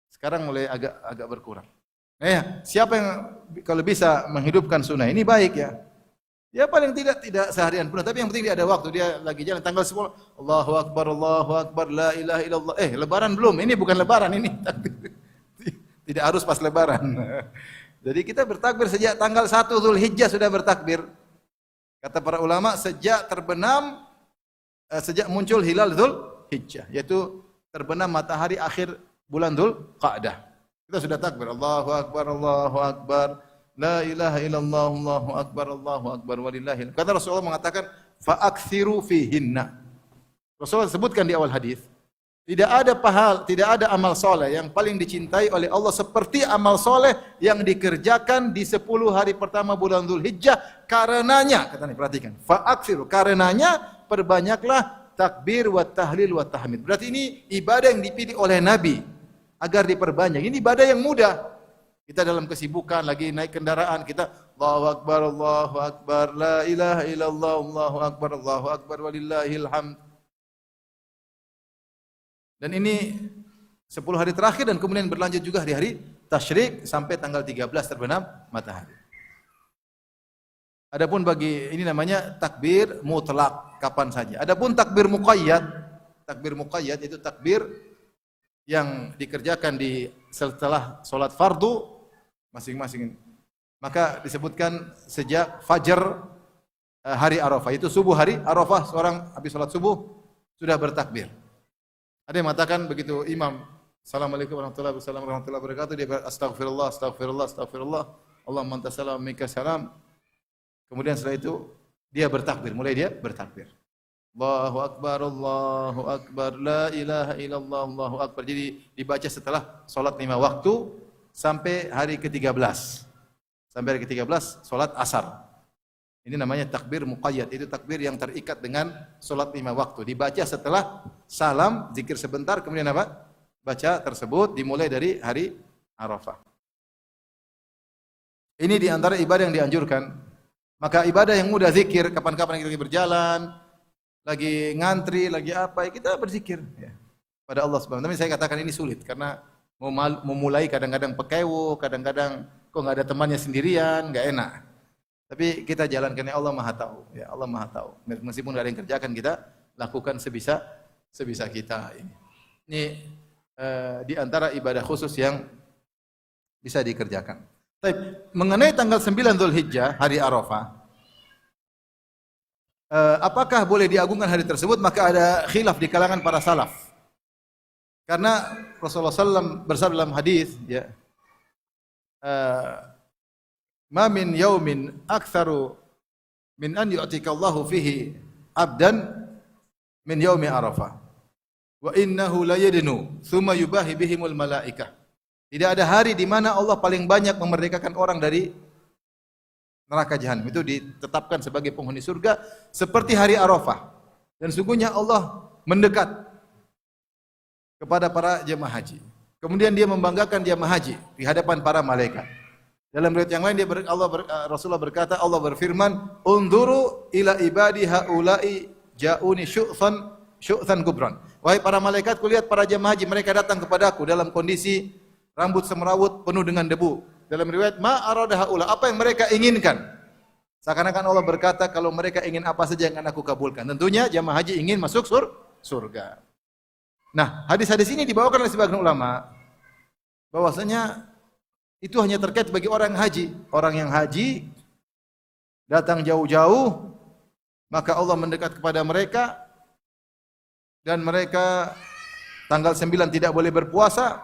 Sekarang mulai agak berkurang. Siapa yang kalau bisa menghidupkan sunnah ini baik ya. Ya paling tidak seharian pun, tapi yang penting dia ada waktu, dia lagi jalan tanggal 10, Allahu akbar, la ilaha illallah. Lebaran belum? Ini bukan lebaran ini. Tidak harus pas lebaran. Jadi kita bertakbir sejak tanggal 1 Dzulhijjah sudah bertakbir. Kata para ulama sejak muncul hilal Dzulhijjah, yaitu terbenam matahari akhir bulan Dzulqa'dah. Kita sudah takbir, Allahu akbar, la ilaha illallah, Allahu akbar walillahil. Kata Rasulullah mengatakan, fa'aktsiru fihinna. Rasulullah sebutkan di awal hadis, tidak ada amal soleh yang paling dicintai oleh Allah seperti amal soleh yang dikerjakan di 10 hari pertama bulan Dzulhijjah. Karenanya, katanya perhatikan, fa'aktsiru, karenanya perbanyaklah takbir wa tahlil wa tahmid. Berarti ini ibadah yang dipilih oleh Nabi agar diperbanyak. Ini ibadah yang mudah. Kita dalam kesibukan lagi naik kendaraan, kita Allahu akbar, la ilaha illallah, Allahu akbar walillahil hamd. Dan ini 10 hari terakhir dan kemudian berlanjut juga di hari tasyrik sampai tanggal 13 terbenam matahari. Adapun bagi ini namanya takbir mutlak, kapan saja. Adapun takbir muqayyad itu takbir yang dikerjakan setelah sholat fardu masing-masing. Maka disebutkan sejak fajar hari Arafah, itu subuh hari Arafah, seorang habis sholat subuh sudah bertakbir. Ada yang mengatakan begitu imam, Assalamualaikum warahmatullahi wabarakatuh, dia astagfirullah, Allahumma anta salam minka salam. Kemudian setelah itu dia bertakbir, mulai dia bertakbir. Allahu akbar, la ilaha illallah, Allahu akbar. Jadi dibaca setelah sholat 5 waktu sampai hari ke-13. Sampai hari ke-13 sholat asar. Ini namanya takbir muqayyad, itu takbir yang terikat dengan sholat 5 waktu. Dibaca setelah salam, zikir sebentar, kemudian apa? Baca tersebut dimulai dari hari Arafah. Ini di antara ibadah yang dianjurkan. Maka ibadah yang mudah zikir, kapan-kapan kita lagi berjalan, lagi ngantri, lagi apa, kita berzikir ya, pada Allah Subhanahu wa taala. Tapi saya katakan ini sulit karena memulai kadang-kadang pekewo, kadang-kadang kok enggak ada temannya sendirian, enggak enak. Tapi kita jalankan, ya Allah Maha tahu, ya Allah Maha tahu. Meskipun enggak ada yang kerjakan, kita lakukan sebisa kita ini. Ini di antara ibadah khusus yang bisa dikerjakan. Baik, mengenai tanggal 9 Dzulhijjah, hari Arafah, apakah boleh diagungkan hari tersebut? Maka ada khilaf di kalangan para salaf. Karena Rasulullah SAW bersabda dalam hadis, ya, ma min yaumin aktsaru min an yu'tika Allahu fihi abdan min yaumi Arafah. Wa innahu la yadnu thumma yubahi bihimul malaikah. Tidak ada hari di mana Allah paling banyak memerdekakan orang dari neraka jahanam. Itu ditetapkan sebagai penghuni surga seperti hari Arafah. Dan sungguhnya Allah mendekat kepada para jemaah haji. Kemudian dia membanggakan jemaah haji di hadapan para malaikat. Dalam riwayat yang lain Rasulullah berkata, Allah berfirman, "Unzuru ila ibadi haula'i ja'uni syu'than kubran." Wahai para malaikat, kulihat para jemaah haji, mereka datang kepadaku dalam kondisi rambut semrawut penuh dengan debu. Dalam riwayat, "Ma arada haula," apa yang mereka inginkan. Seakan-akan Allah berkata, kalau mereka ingin apa saja yang akan aku kabulkan. Tentunya jemaah haji ingin masuk surga. Nah, hadis-hadis ini dibawakan oleh sebagian ulama bahwasanya itu hanya terkait bagi orang yang haji. Orang yang haji datang jauh-jauh, maka Allah mendekat kepada mereka dan mereka tanggal 9 tidak boleh berpuasa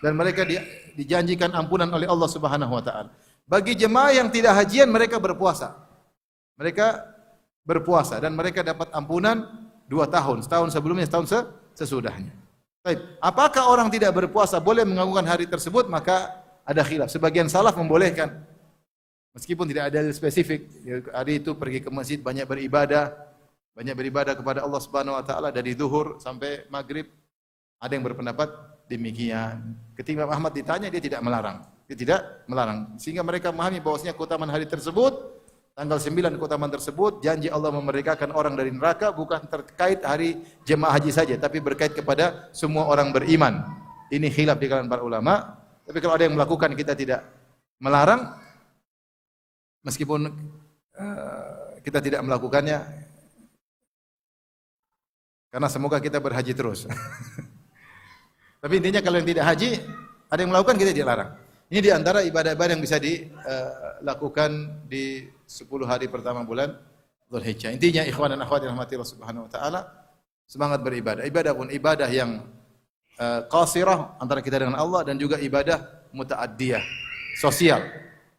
dan mereka dijanjikan ampunan oleh Allah Subhanahu wa taala. Bagi jemaah yang tidak hajian mereka berpuasa. Mereka berpuasa dan mereka dapat ampunan 2 tahun, setahun sebelumnya, setahun sesudahnya. Baik, apakah orang tidak berpuasa boleh mengganggukan hari tersebut? Maka ada khilaf. Sebagian salaf membolehkan. Meskipun tidak ada spesifik. Hari itu pergi ke masjid banyak beribadah kepada Allah Subhanahu wa taala dari zuhur sampai maghrib. Ada yang berpendapat demikian. Ketika Imam Ahmad ditanya, dia tidak melarang. Dia tidak melarang. Sehingga mereka memahami bahwasanya keutamaan hari tersebut, tanggal 9 keutamaan tersebut, janji Allah memerdekakan orang dari neraka bukan terkait hari jemaah haji saja, tapi berkait kepada semua orang beriman. Ini khilaf di kalangan para ulama. Tapi kalau ada yang melakukan, kita tidak melarang, meskipun kita tidak melakukannya, karena semoga kita berhaji terus. Tapi intinya kalau yang tidak haji, ada yang melakukan, kita tidak larang. Ini di antara ibadah-ibadah yang bisa dilakukan di 10 hari pertama bulan Dzulhijjah. Intinya ikhwan dan akhwat yang rahmati Allah Subhanahu wa taala, semangat beribadah. Ibadah pun ibadah yang qasirah antara kita dengan Allah dan juga ibadah muta'addiyah, sosial.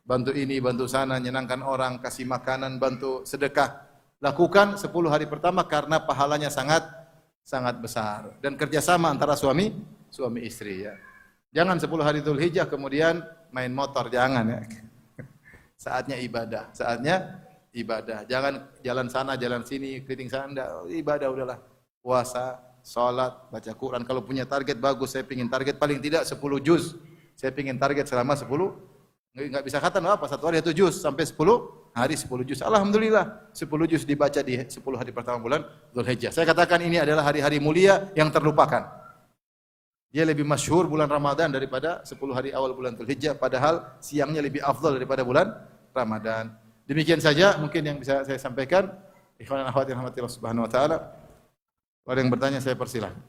Bantu ini, bantu sana, nyenangkan orang, kasih makanan, bantu sedekah. Lakukan 10 hari pertama karena pahalanya sangat besar dan kerjasama antara suami istri ya. Jangan 10 hari Dzulhijjah kemudian main motor, jangan ya. Saatnya ibadah. Jangan jalan sana, jalan sini, keriting sana, enggak. Ibadah udahlah. Puasa, salat, baca Quran. Kalau punya target bagus, saya pingin target paling tidak 10 juz. Saya pingin target selama 10, enggak bisa khatam apa, satu hari 1 juz sampai 10 hari 10 juz. Alhamdulillah, 10 juz dibaca di 10 hari pertama bulan Dzulhijjah. Saya katakan ini adalah hari-hari mulia yang terlupakan. Dia lebih masyhur bulan Ramadan daripada 10 hari awal bulan Dzulhijjah, padahal siangnya lebih afdal daripada bulan Ramadan. Demikian saja mungkin yang bisa saya sampaikan. Ikhwan dan akhwat yang rahmati Allah Subhanahu wa taala. Kalau ada yang bertanya saya persilahkan.